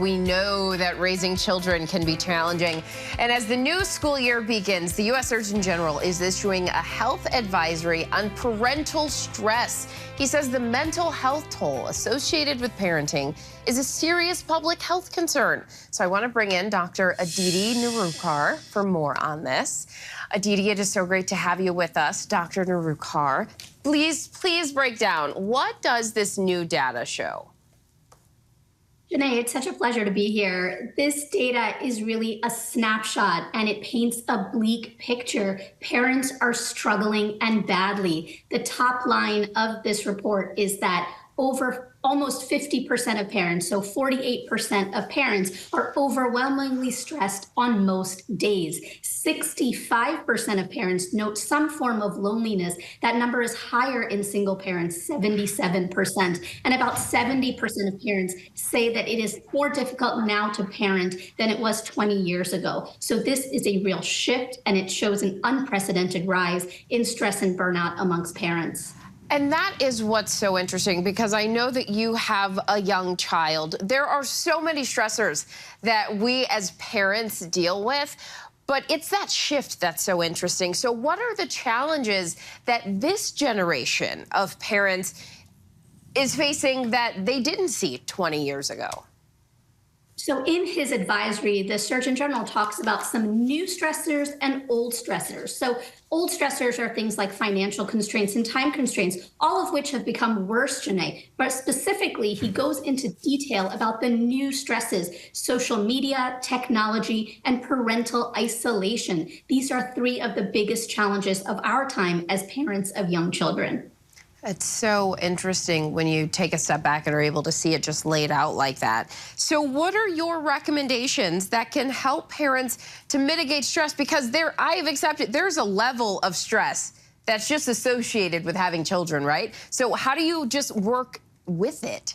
We know that raising children can be challenging. And as the new school year begins, the U.S. Surgeon General is issuing a health advisory on parental stress. He says the mental health toll associated with parenting is a serious public health concern. So I want to bring in Dr. Aditi Nerurkar for more on this. Aditi, it is so great to have you with us. Dr. Nerurkar, please break down. What does this new data show? Janae, it's such a pleasure to be here. This data is really a snapshot and it paints a bleak picture. Parents are struggling and badly. The top line of this report is that almost 50% of parents, so 48% of parents, are overwhelmingly stressed on most days. 65% of parents note some form of loneliness. That number is higher in single parents, 77%. And about 70% of parents say that it is more difficult now to parent than it was 20 years ago. So this is a real shift, and it shows an unprecedented rise in stress and burnout amongst parents. And that is what's so interesting, because I know that you have a young child. There are so many stressors that we as parents deal with, but it's that shift that's so interesting. So what are the challenges that this generation of parents is facing that they didn't see 20 years ago? So in his advisory, the Surgeon General talks about some new stressors and old stressors. So old stressors are things like financial constraints and time constraints, all of which have become worse, Janae. But specifically, he goes into detail about the new stresses: social media, technology, and parental isolation. These are three of the biggest challenges of our time as parents of young children. It's so interesting when you take a step back and are able to see it just laid out like that. So what are your recommendations that can help parents to mitigate stress? Because I have accepted there's a level of stress that's just associated with having children, right? So how do you just work with it?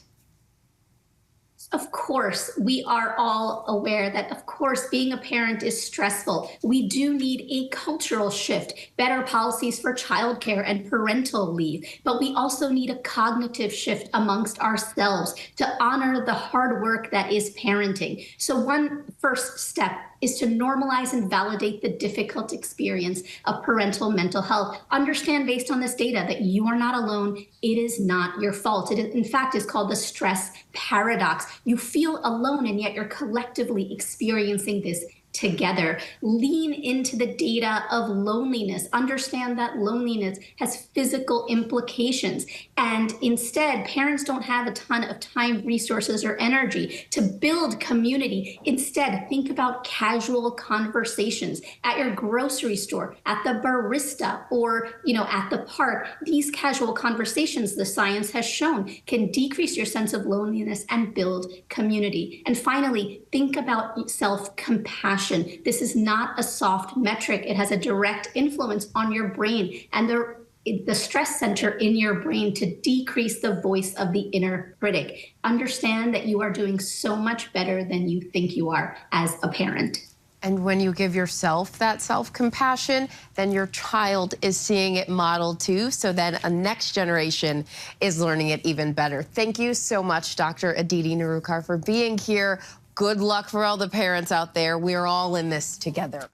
Of course, we are all aware that, of course, being a parent is stressful. We do need a cultural shift, better policies for childcare and parental leave, but we also need a cognitive shift amongst ourselves to honor the hard work that is parenting. So one first step is to normalize and validate the difficult experience of parental mental health. Understand, based on this data, that you are not alone. It is not your fault. It, in fact, is called the stress paradox. You feel alone, and yet you're collectively experiencing this together. Lean into the data of loneliness. Understand that loneliness has physical implications. And instead, parents don't have a ton of time, resources, or energy to build community. Instead, think about casual conversations at your grocery store, at the barista, or at the park. These casual conversations, the science has shown, can decrease your sense of loneliness and build community. And finally, think about self-compassion. This is not a soft metric. It has a direct influence on your brain and the stress center in your brain to decrease the voice of the inner critic. Understand that you are doing so much better than you think you are as a parent. And when you give yourself that self-compassion, then your child is seeing it modeled too, so then a next generation is learning it even better. Thank you so much, Dr. Aditi Nerurkar, for being here. Good luck for all the parents out there. We're all in this together.